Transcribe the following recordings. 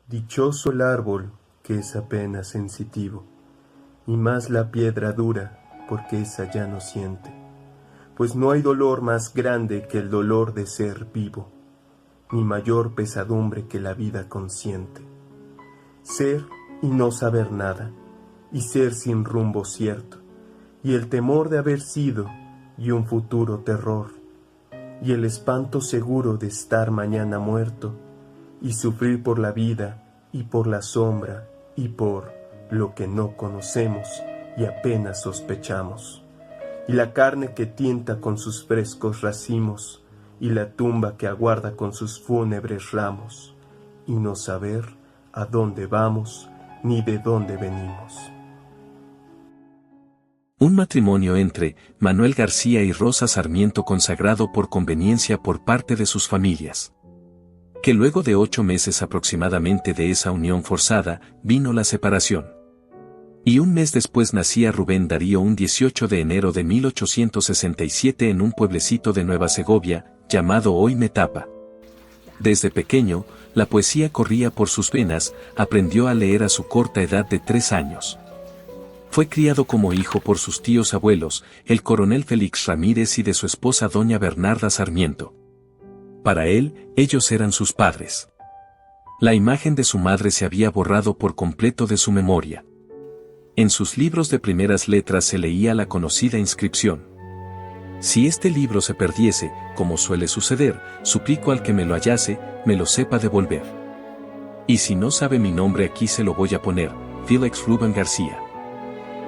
Dichoso el árbol que es apenas sensitivo, y más la piedra dura, porque esa ya no siente, pues no hay dolor más grande que el dolor de ser vivo, ni mayor pesadumbre que la vida consciente. Ser y no saber nada, y ser sin rumbo cierto, y el temor de haber sido, y un futuro terror, y el espanto seguro de estar mañana muerto, y sufrir por la vida, y por la sombra, y por lo que no conocemos y apenas sospechamos, y la carne que tienta con sus frescos racimos, y la tumba que aguarda con sus fúnebres ramos, y no saber a dónde vamos ni de dónde venimos. Un matrimonio entre Manuel García y Rosa Sarmiento consagrado por conveniencia por parte de sus familias. Que luego de 8 meses aproximadamente de esa unión forzada, vino la separación. Y un mes después nacía Rubén Darío un 18 de enero de 1867 en un pueblecito de Nueva Segovia, llamado hoy Metapa. Desde pequeño, la poesía corría por sus venas, aprendió a leer a su corta edad de 3 años. Fue criado como hijo por sus tíos abuelos, el coronel Félix Ramírez y de su esposa doña Bernarda Sarmiento. Para él, ellos eran sus padres. La imagen de su madre se había borrado por completo de su memoria. En sus libros de primeras letras se leía la conocida inscripción: si este libro se perdiese, como suele suceder, suplico al que me lo hallase, me lo sepa devolver. Y si no sabe mi nombre aquí se lo voy a poner, Félix Rubén García.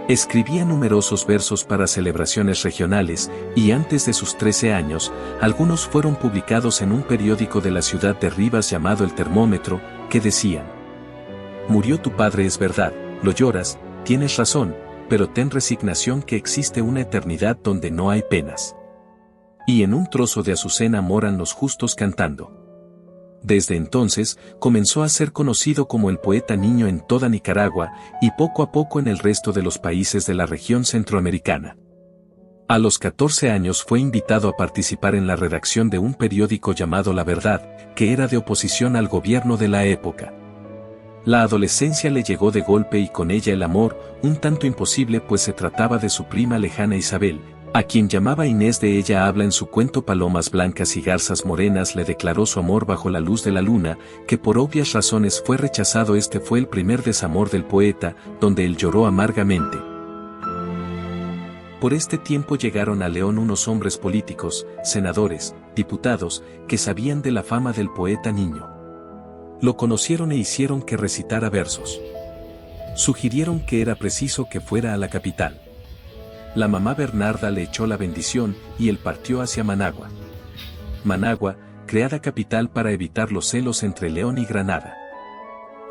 Escribía numerosos versos para celebraciones regionales, y antes de sus 13 años, algunos fueron publicados en un periódico de la ciudad de Rivas llamado El Termómetro, que decían: murió tu padre, es verdad, lo lloras, tienes razón, pero ten resignación que existe una eternidad donde no hay penas. Y en un trozo de azucena moran los justos cantando. Desde entonces, comenzó a ser conocido como el poeta niño en toda Nicaragua, y poco a poco en el resto de los países de la región centroamericana. A los 14 años fue invitado a participar en la redacción de un periódico llamado La Verdad, que era de oposición al gobierno de la época. La adolescencia le llegó de golpe y con ella el amor, un tanto imposible pues se trataba de su prima lejana Isabel, a quien llamaba Inés. De ella habla en su cuento Palomas Blancas y Garzas Morenas. Le declaró su amor bajo la luz de la luna, que por obvias razones fue rechazado. Este fue el primer desamor del poeta, donde él lloró amargamente. Por este tiempo llegaron a León unos hombres políticos, senadores, diputados, que sabían de la fama del poeta niño. Lo conocieron e hicieron que recitara versos. Sugirieron que era preciso que fuera a la capital. La mamá Bernarda le echó la bendición y él partió hacia Managua. Managua, creada capital para evitar los celos entre León y Granada.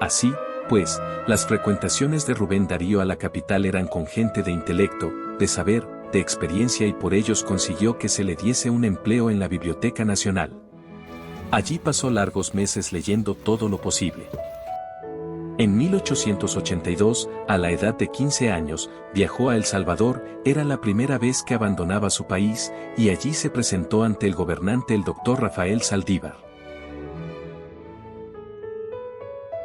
Así, pues, las frecuentaciones de Rubén Darío a la capital eran con gente de intelecto, de saber, de experiencia, y por ellos consiguió que se le diese un empleo en la Biblioteca Nacional. Allí pasó largos meses leyendo todo lo posible. En 1882, a la edad de 15 años, viajó a El Salvador. Era la primera vez que abandonaba su país, y allí se presentó ante el gobernante, el doctor Rafael Saldívar.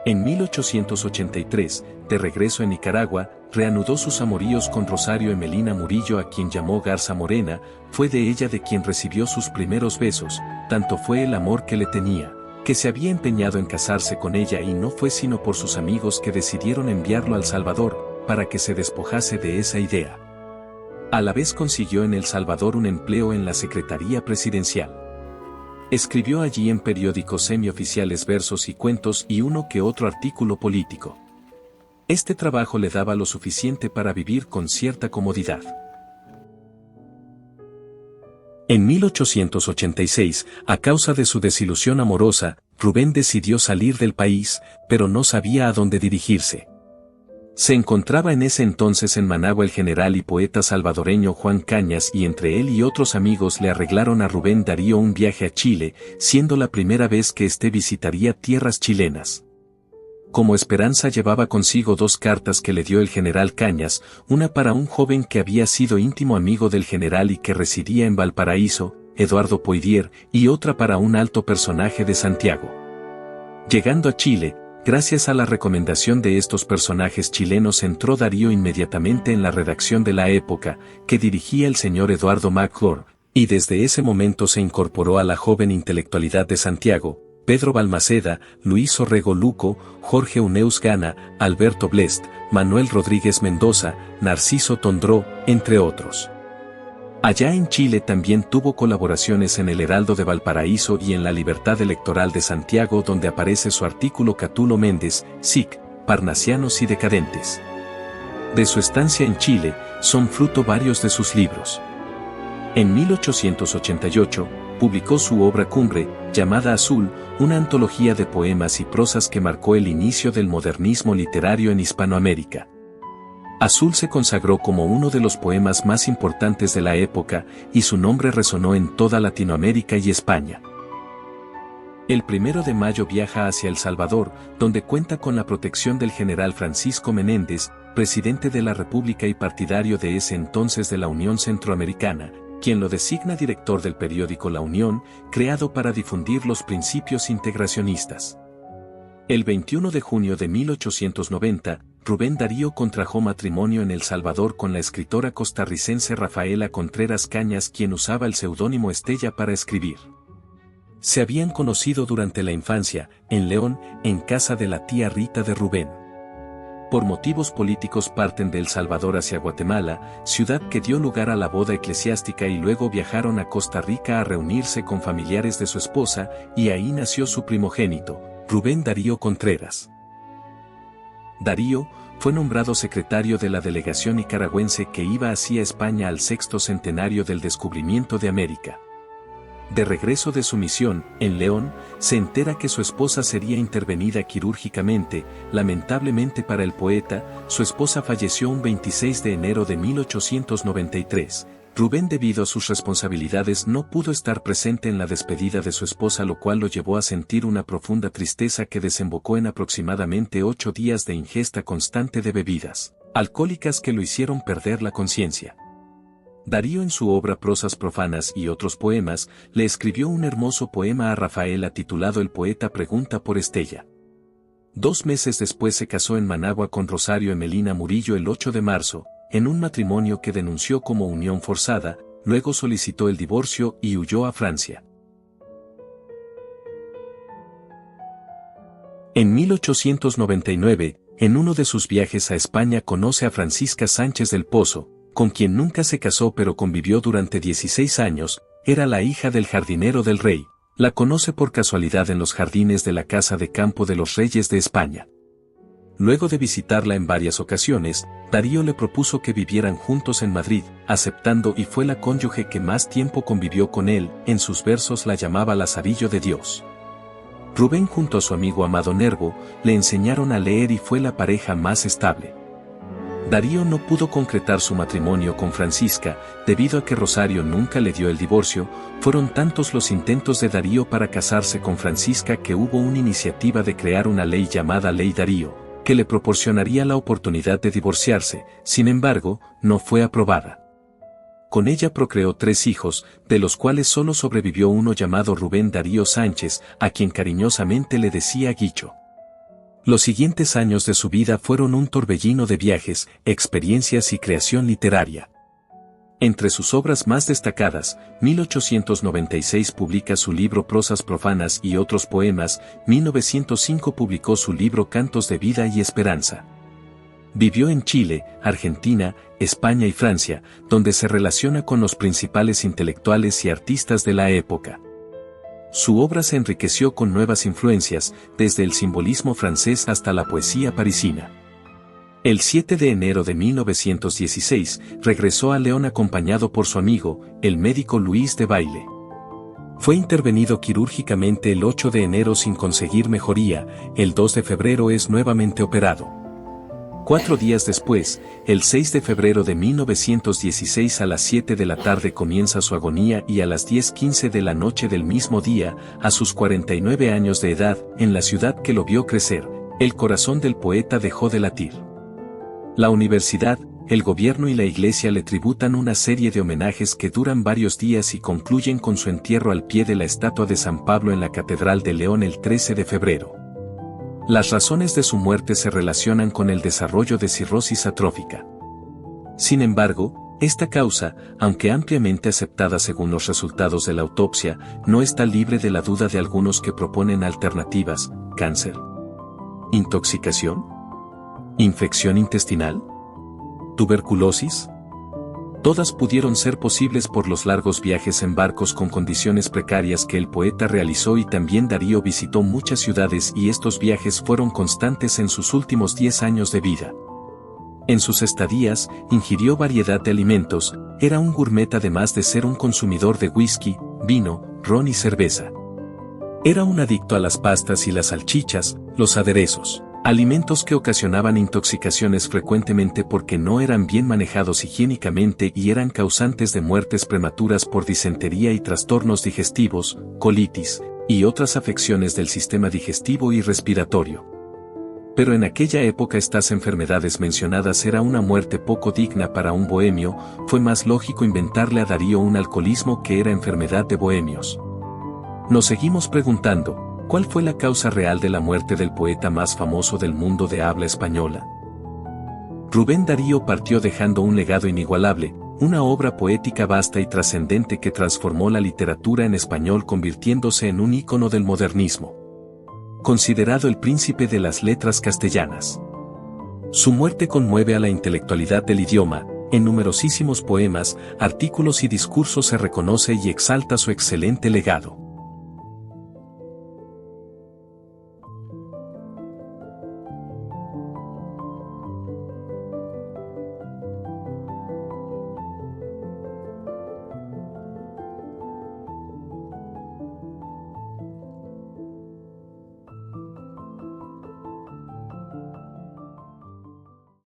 En 1883, de regreso en Nicaragua, reanudó sus amoríos con Rosario Emelina Murillo, a quien llamó Garza Morena. Fue de ella de quien recibió sus primeros besos. Tanto fue el amor que le tenía, que se había empeñado en casarse con ella, y no fue sino por sus amigos que decidieron enviarlo a El Salvador, para que se despojase de esa idea. A la vez consiguió en El Salvador un empleo en la Secretaría Presidencial. Escribió allí en periódicos semioficiales versos y cuentos y uno que otro artículo político. Este trabajo le daba lo suficiente para vivir con cierta comodidad. En 1886, a causa de su desilusión amorosa, Rubén decidió salir del país, pero no sabía a dónde dirigirse. Se encontraba en ese entonces en Managua el general y poeta salvadoreño Juan Cañas, y entre él y otros amigos le arreglaron a Rubén Darío un viaje a Chile, siendo la primera vez que éste visitaría tierras chilenas. Como esperanza llevaba consigo 2 cartas que le dio el general Cañas, una para un joven que había sido íntimo amigo del general y que residía en Valparaíso, Eduardo Poirier, y otra para un alto personaje de Santiago. Llegando a Chile, Gracias a la recomendación de estos personajes chilenos entró Darío inmediatamente en la redacción de la época, que dirigía el señor Eduardo McClure, y desde ese momento se incorporó a la joven intelectualidad de Santiago, Pedro Balmaceda, Luis Orrego Luco, Jorge Uneus Gana, Alberto Blest, Manuel Rodríguez Mendoza, Narciso Tondró, entre otros. Allá en Chile también tuvo colaboraciones en El Heraldo de Valparaíso y en La Libertad Electoral de Santiago, donde aparece su artículo Catulo Méndez, SIC, Parnasianos y Decadentes. De su estancia en Chile, son fruto varios de sus libros. En 1888, publicó su obra cumbre, llamada Azul, una antología de poemas y prosas que marcó el inicio del modernismo literario en Hispanoamérica. Azul se consagró como uno de los poemas más importantes de la época, y su nombre resonó en toda Latinoamérica y España. El 1 de mayo viaja hacia El Salvador, donde cuenta con la protección del general Francisco Menéndez, presidente de la República y partidario de ese entonces de la Unión Centroamericana, quien lo designa director del periódico La Unión, creado para difundir los principios integracionistas. El 21 de junio de 1890, Rubén Darío contrajo matrimonio en El Salvador con la escritora costarricense Rafaela Contreras Cañas, quien usaba el seudónimo Estella para escribir. Se habían conocido durante la infancia, en León, en casa de la tía Rita de Rubén. Por motivos políticos parten de El Salvador hacia Guatemala, ciudad que dio lugar a la boda eclesiástica, y luego viajaron a Costa Rica a reunirse con familiares de su esposa, y ahí nació su primogénito, Rubén Darío Contreras. Darío fue nombrado secretario de la delegación nicaragüense que iba hacia España al 6º centenario del descubrimiento de América. De regreso de su misión, en León, se entera que su esposa sería intervenida quirúrgicamente. Lamentablemente para el poeta, su esposa falleció un 26 de enero de 1893. Rubén, debido a sus responsabilidades, no pudo estar presente en la despedida de su esposa, lo cual lo llevó a sentir una profunda tristeza que desembocó en aproximadamente 8 días de ingesta constante de bebidas alcohólicas que lo hicieron perder la conciencia. Darío, en su obra Prosas profanas y otros poemas, le escribió un hermoso poema a Rafaela titulado El poeta pregunta por Estella. 2 meses después se casó en Managua con Rosario Emelina Murillo el 8 de marzo, en un matrimonio que denunció como unión forzada. Luego solicitó el divorcio y huyó a Francia. En 1899, en uno de sus viajes a España, conoce a Francisca Sánchez del Pozo, con quien nunca se casó pero convivió durante 16 años, era la hija del jardinero del rey. La conoce por casualidad en los jardines de la Casa de Campo de los Reyes de España. Luego de visitarla en varias ocasiones, Darío le propuso que vivieran juntos en Madrid, aceptando, y fue la cónyuge que más tiempo convivió con él. En sus versos la llamaba Lazarillo de Dios. Rubén, junto a su amigo Amado Nervo, le enseñaron a leer y fue la pareja más estable. Darío no pudo concretar su matrimonio con Francisca, debido a que Rosario nunca le dio el divorcio. Fueron tantos los intentos de Darío para casarse con Francisca que hubo una iniciativa de crear una ley llamada Ley Darío, que le proporcionaría la oportunidad de divorciarse. Sin embargo, no fue aprobada. Con ella procreó 3 hijos, de los cuales solo sobrevivió uno llamado Rubén Darío Sánchez, a quien cariñosamente le decía Guicho. Los siguientes años de su vida fueron un torbellino de viajes, experiencias y creación literaria. Entre sus obras más destacadas, 1896 publica su libro Prosas profanas y otros poemas. 1905 publicó su libro Cantos de vida y esperanza. Vivió en Chile, Argentina, España y Francia, donde se relaciona con los principales intelectuales y artistas de la época. Su obra se enriqueció con nuevas influencias, desde el simbolismo francés hasta la poesía parisina. El 7 de enero de 1916, regresó a León acompañado por su amigo, el médico Luis de Baile. Fue intervenido quirúrgicamente el 8 de enero sin conseguir mejoría. El 2 de febrero es nuevamente operado. 4 días después, el 6 de febrero de 1916 a las 7 de la tarde comienza su agonía, y a las 10:15 de la noche del mismo día, a sus 49 años de edad, en la ciudad que lo vio crecer, el corazón del poeta dejó de latir. La universidad, el gobierno y la iglesia le tributan una serie de homenajes que duran varios días y concluyen con su entierro al pie de la estatua de San Pablo en la Catedral de León el 13 de febrero. Las razones de su muerte se relacionan con el desarrollo de cirrosis atrófica. Sin embargo, esta causa, aunque ampliamente aceptada según los resultados de la autopsia, no está libre de la duda de algunos que proponen alternativas: cáncer, intoxicación, infección intestinal, tuberculosis. Todas pudieron ser posibles por los largos viajes en barcos con condiciones precarias que el poeta realizó, y también Darío visitó muchas ciudades y estos viajes fueron constantes en sus últimos 10 años de vida. En sus estadías, ingirió variedad de alimentos, era un gourmet además de ser un consumidor de whisky, vino, ron y cerveza. Era un adicto a las pastas y las salchichas, los aderezos. Alimentos que ocasionaban intoxicaciones frecuentemente porque no eran bien manejados higiénicamente y eran causantes de muertes prematuras por disentería y trastornos digestivos, colitis, y otras afecciones del sistema digestivo y respiratorio. Pero en aquella época estas enfermedades mencionadas era una muerte poco digna para un bohemio, fue más lógico inventarle a Darío un alcoholismo que era enfermedad de bohemios. Nos seguimos preguntando, ¿cuál fue la causa real de la muerte del poeta más famoso del mundo de habla española? Rubén Darío partió dejando un legado inigualable, una obra poética vasta y trascendente que transformó la literatura en español convirtiéndose en un ícono del modernismo. Considerado el príncipe de las letras castellanas. Su muerte conmueve a la intelectualidad del idioma, en numerosísimos poemas, artículos y discursos se reconoce y exalta su excelente legado.